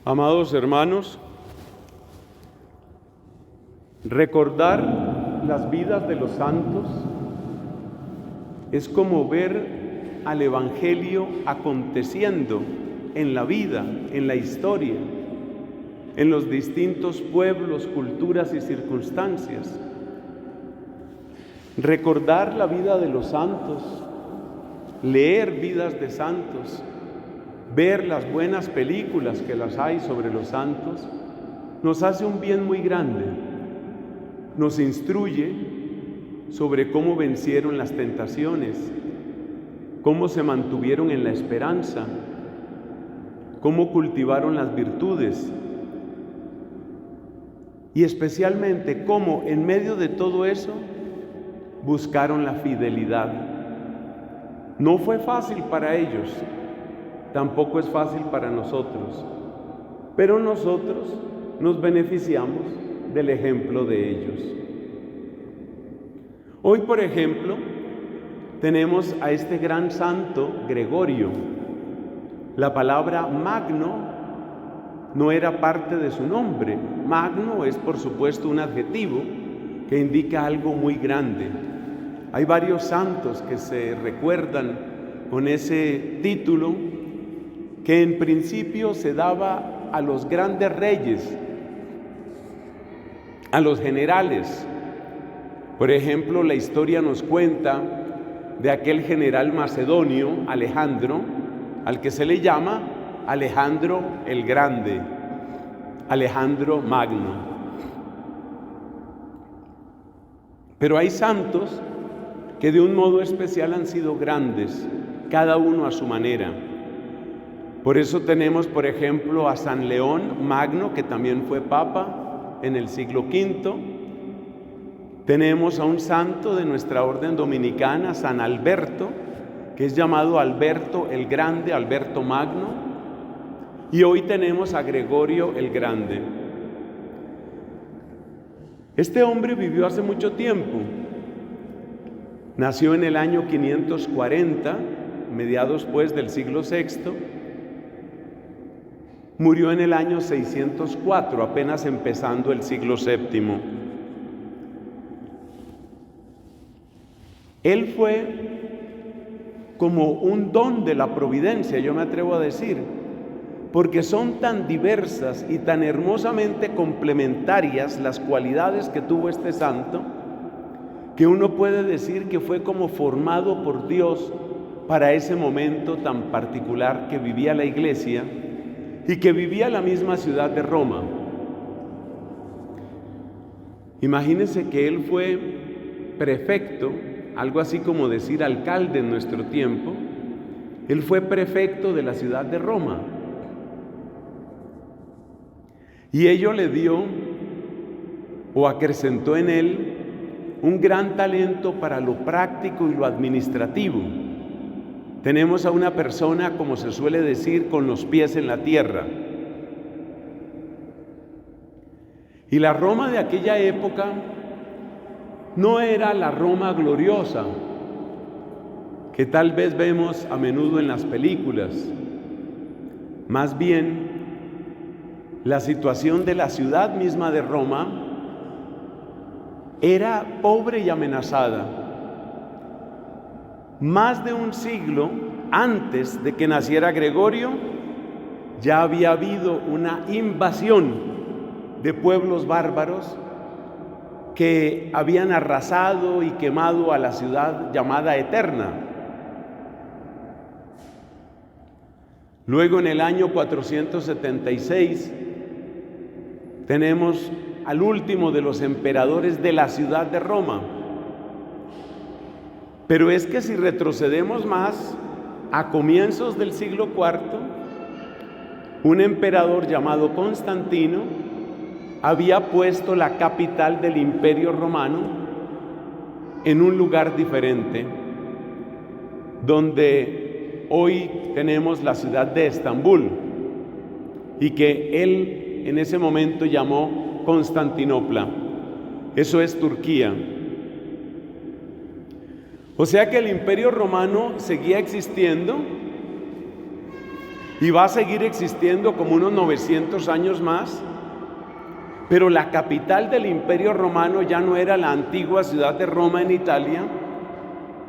Amados hermanos, recordar las vidas de los santos es como ver al Evangelio aconteciendo en la vida, en la historia, en los distintos pueblos, culturas y circunstancias. Recordar la vida de los santos, leer vidas de santos, ver las buenas películas que las hay sobre los santos, nos hace un bien muy grande. Nos instruye sobre cómo vencieron las tentaciones, cómo se mantuvieron en la esperanza, cómo cultivaron las virtudes y especialmente cómo en medio de todo eso buscaron la fidelidad. No fue fácil para ellos, tampoco es fácil para nosotros, pero nosotros nos beneficiamos del ejemplo de ellos. Hoy, por ejemplo, tenemos a este gran santo Gregorio. La palabra magno no era parte de su nombre. Magno es, por supuesto, un adjetivo que indica algo muy grande. Hay varios santos que se recuerdan con ese título que en principio se daba a los grandes reyes, a los generales. Por ejemplo, la historia nos cuenta de aquel general macedonio, Alejandro, al que se le llama Alejandro el Grande, Alejandro Magno. Pero hay santos que de un modo especial han sido grandes, cada uno a su manera. Por eso tenemos, por ejemplo, a San León Magno, que también fue papa en el siglo V. Tenemos a un santo de nuestra orden dominicana, San Alberto, que es llamado Alberto el Grande, Alberto Magno. Y hoy tenemos a Gregorio el Grande. Este hombre vivió hace mucho tiempo. Nació en el año 540, mediados pues del siglo VI. Murió en el año 604, apenas empezando el siglo VII. Él fue como un don de la providencia, yo me atrevo a decir, porque son tan diversas y tan hermosamente complementarias las cualidades que tuvo este santo, que uno puede decir que fue como formado por Dios para ese momento tan particular que vivía la Iglesia y que vivía la misma ciudad de Roma. Imagínense que él fue prefecto, algo así como decir alcalde en nuestro tiempo. Él fue prefecto de la ciudad de Roma. Y ello le dio o acrecentó en él un gran talento para lo práctico y lo administrativo. Tenemos a una persona, como se suele decir, con los pies en la tierra. Y la Roma de aquella época no era la Roma gloriosa que tal vez vemos a menudo en las películas. Más bien, la situación de la ciudad misma de Roma era pobre y amenazada. Más de un siglo antes de que naciera Gregorio, ya había habido una invasión de pueblos bárbaros que habían arrasado y quemado a la ciudad llamada Eterna. Luego, en el año 476, tenemos al último de los emperadores de la ciudad de Roma. Pero es que si retrocedemos más, a comienzos del siglo IV, un emperador llamado Constantino había puesto la capital del Imperio Romano en un lugar diferente, donde hoy tenemos la ciudad de Estambul, y que él en ese momento llamó Constantinopla. Eso es Turquía. O sea que el Imperio Romano seguía existiendo, y va a seguir existiendo como unos 900 años más, pero la capital del Imperio Romano ya no era la antigua ciudad de Roma en Italia,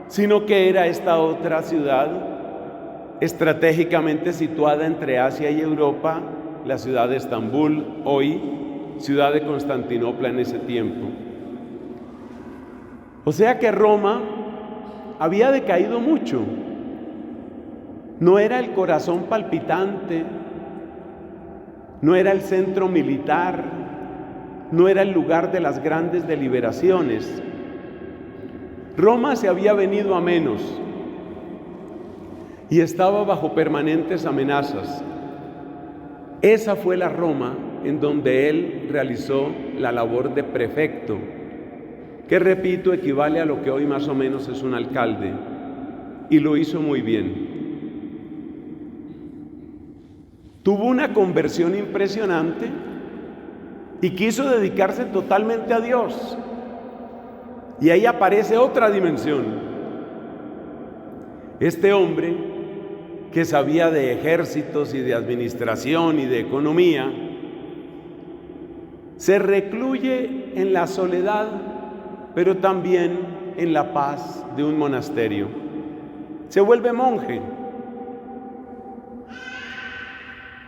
sino que era esta otra ciudad estratégicamente situada entre Asia y Europa, la ciudad de Estambul, hoy ciudad de Constantinopla en ese tiempo. O sea que Roma había decaído mucho. No era el corazón palpitante, no era el centro militar, no era el lugar de las grandes deliberaciones. Roma se había venido a menos y estaba bajo permanentes amenazas. Esa fue la Roma en donde él realizó la labor de prefecto, que repito, equivale a lo que hoy más o menos es un alcalde, y lo hizo muy bien. Tuvo una conversión impresionante y quiso dedicarse totalmente a Dios. Y ahí aparece otra dimensión. Este hombre, que sabía de ejércitos y de administración y de economía, se recluye en la soledad, pero también en la paz de un monasterio. Se vuelve monje.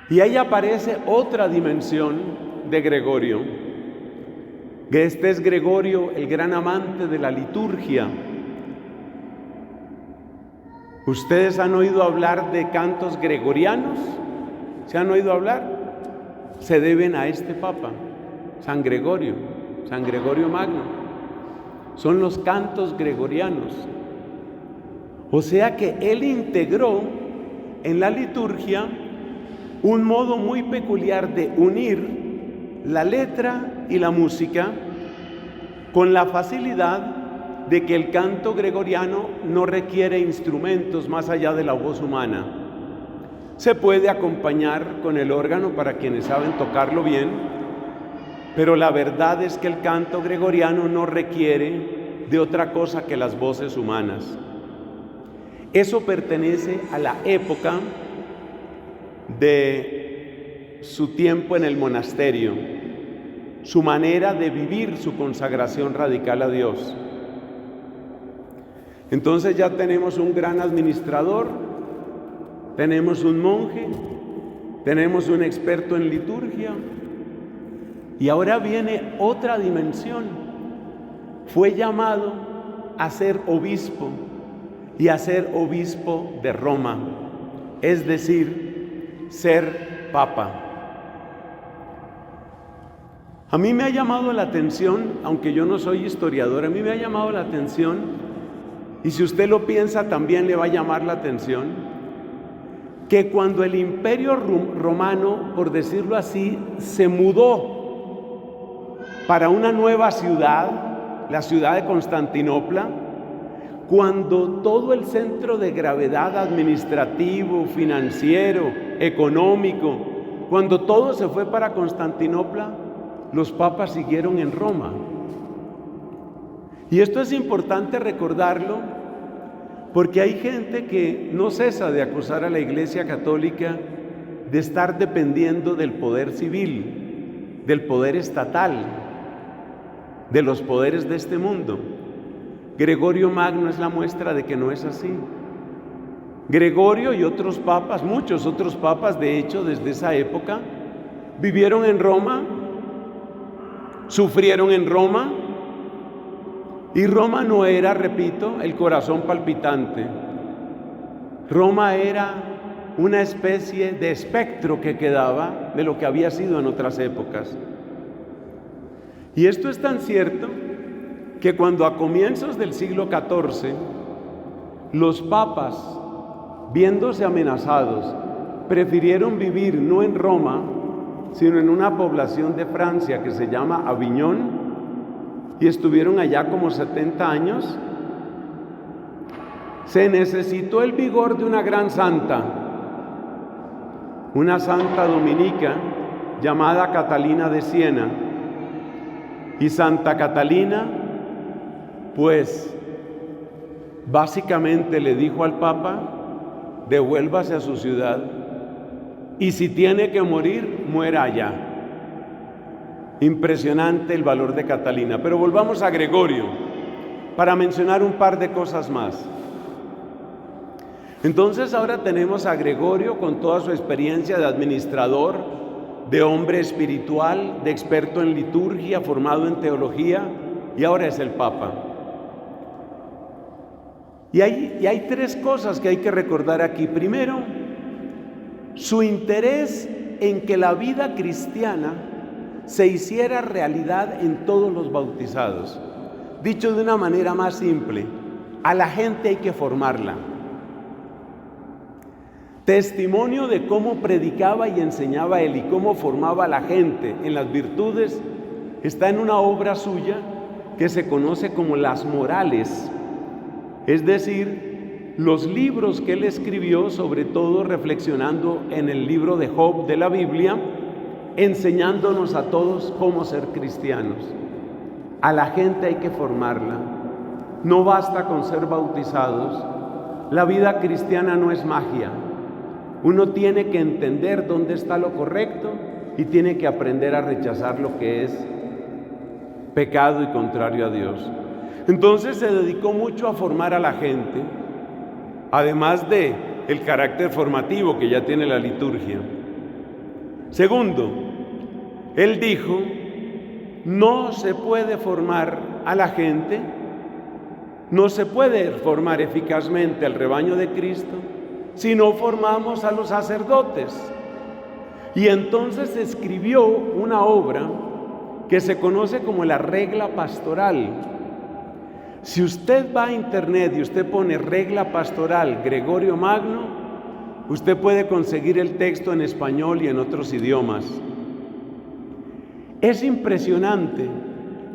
Y ahí aparece otra dimensión de Gregorio, que este es Gregorio, el gran amante de la liturgia. ¿Ustedes han oído hablar de cantos gregorianos? ¿Se han oído hablar? Se deben a este Papa, San Gregorio Magno. Son los cantos gregorianos. O sea que él integró en la liturgia un modo muy peculiar de unir la letra y la música, con la facilidad de que el canto gregoriano no requiere instrumentos más allá de la voz humana. Se puede acompañar con el órgano para quienes saben tocarlo bien, pero la verdad es que el canto gregoriano no requiere de otra cosa que las voces humanas. Eso pertenece a la época de su tiempo en el monasterio, su manera de vivir su consagración radical a Dios. Entonces ya tenemos un gran administrador, tenemos un monje, tenemos un experto en liturgia, y ahora viene otra dimensión. Fue llamado a ser obispo, y a ser obispo de Roma, es decir, ser papa. A mí me ha llamado la atención, aunque yo no soy historiador, a mí me ha llamado la atención, y si usted lo piensa también le va a llamar la atención, que cuando el Imperio Romano, por decirlo así, se mudó para una nueva ciudad, la ciudad de Constantinopla, cuando todo el centro de gravedad administrativo, financiero, económico, cuando todo se fue para Constantinopla, los papas siguieron en Roma. Y esto es importante recordarlo, porque hay gente que no cesa de acusar a la Iglesia Católica de estar dependiendo del poder civil, del poder estatal, de los poderes de este mundo. Gregorio Magno es la muestra de que no es así. Gregorio y otros papas, muchos otros papas, de hecho, desde esa época, vivieron en Roma, sufrieron en Roma, y Roma no era, repito, el corazón palpitante. Roma era una especie de espectro que quedaba de lo que había sido en otras épocas. Y esto es tan cierto que cuando a comienzos del siglo XIV los papas, viéndose amenazados, prefirieron vivir no en Roma, sino en una población de Francia que se llama Aviñón, y estuvieron allá como 70 años, se necesitó el vigor de una gran santa, una santa dominica llamada Catalina de Siena. Y Santa Catalina, pues, básicamente le dijo al Papa: devuélvase a su ciudad, y si tiene que morir, muera allá. Impresionante el valor de Catalina. Pero volvamos a Gregorio para mencionar un par de cosas más. Entonces ahora tenemos a Gregorio con toda su experiencia de administrador, de hombre espiritual, de experto en liturgia, formado en teología, y ahora es el Papa. Y hay tres cosas que hay que recordar aquí. Primero, su interés en que la vida cristiana se hiciera realidad en todos los bautizados. Dicho de una manera más simple, a la gente hay que formarla. Testimonio de cómo predicaba y enseñaba él y cómo formaba a la gente en las virtudes está en una obra suya que se conoce como Las Morales, es decir, los libros que él escribió, sobre todo reflexionando en el libro de Job de la Biblia, enseñándonos a todos cómo ser cristianos. A la gente hay que formarla, no basta con ser bautizados. La vida cristiana no es magia. Uno tiene que entender dónde está lo correcto y tiene que aprender a rechazar lo que es pecado y contrario a Dios. Entonces se dedicó mucho a formar a la gente, además de el carácter formativo que ya tiene la liturgia. Segundo, él dijo, no se puede formar a la gente, no se puede formar eficazmente al rebaño de Cristo si no formamos a los sacerdotes. Y entonces escribió una obra que se conoce como la regla pastoral. Si usted va a internet y usted pone regla pastoral Gregorio Magno, usted puede conseguir el texto en español y en otros idiomas. Es impresionante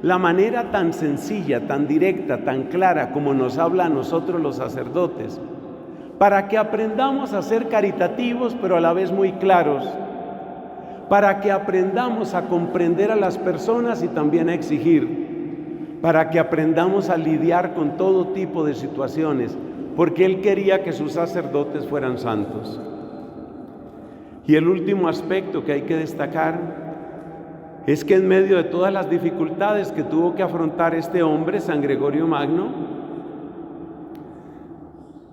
la manera tan sencilla, tan directa, tan clara como nos habla a nosotros los sacerdotes, para que aprendamos a ser caritativos pero a la vez muy claros, para que aprendamos a comprender a las personas y también a exigir, para que aprendamos a lidiar con todo tipo de situaciones, porque él quería que sus sacerdotes fueran santos. Y el último aspecto que hay que destacar es que en medio de todas las dificultades que tuvo que afrontar este hombre, San Gregorio Magno,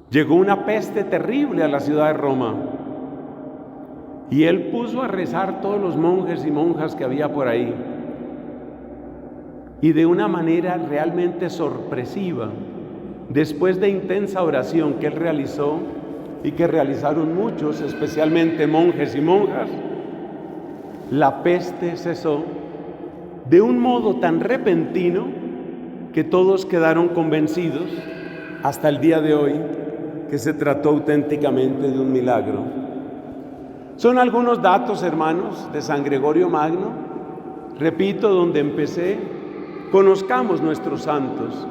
llegó una peste terrible a la ciudad de Roma y él puso a rezar todos los monjes y monjas que había por ahí. Y de una manera realmente sorpresiva, después de intensa oración que él realizó y que realizaron muchos, especialmente monjes y monjas, la peste cesó de un modo tan repentino que todos quedaron convencidos hasta el día de hoy que se trató auténticamente de un milagro. Son algunos datos, hermanos, de San Gregorio Magno. Repito, donde empecé, conozcamos nuestros santos,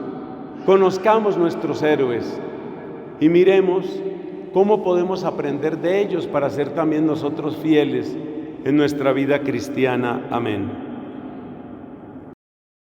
conozcamos nuestros héroes y miremos cómo podemos aprender de ellos para ser también nosotros fieles en nuestra vida cristiana. Amén.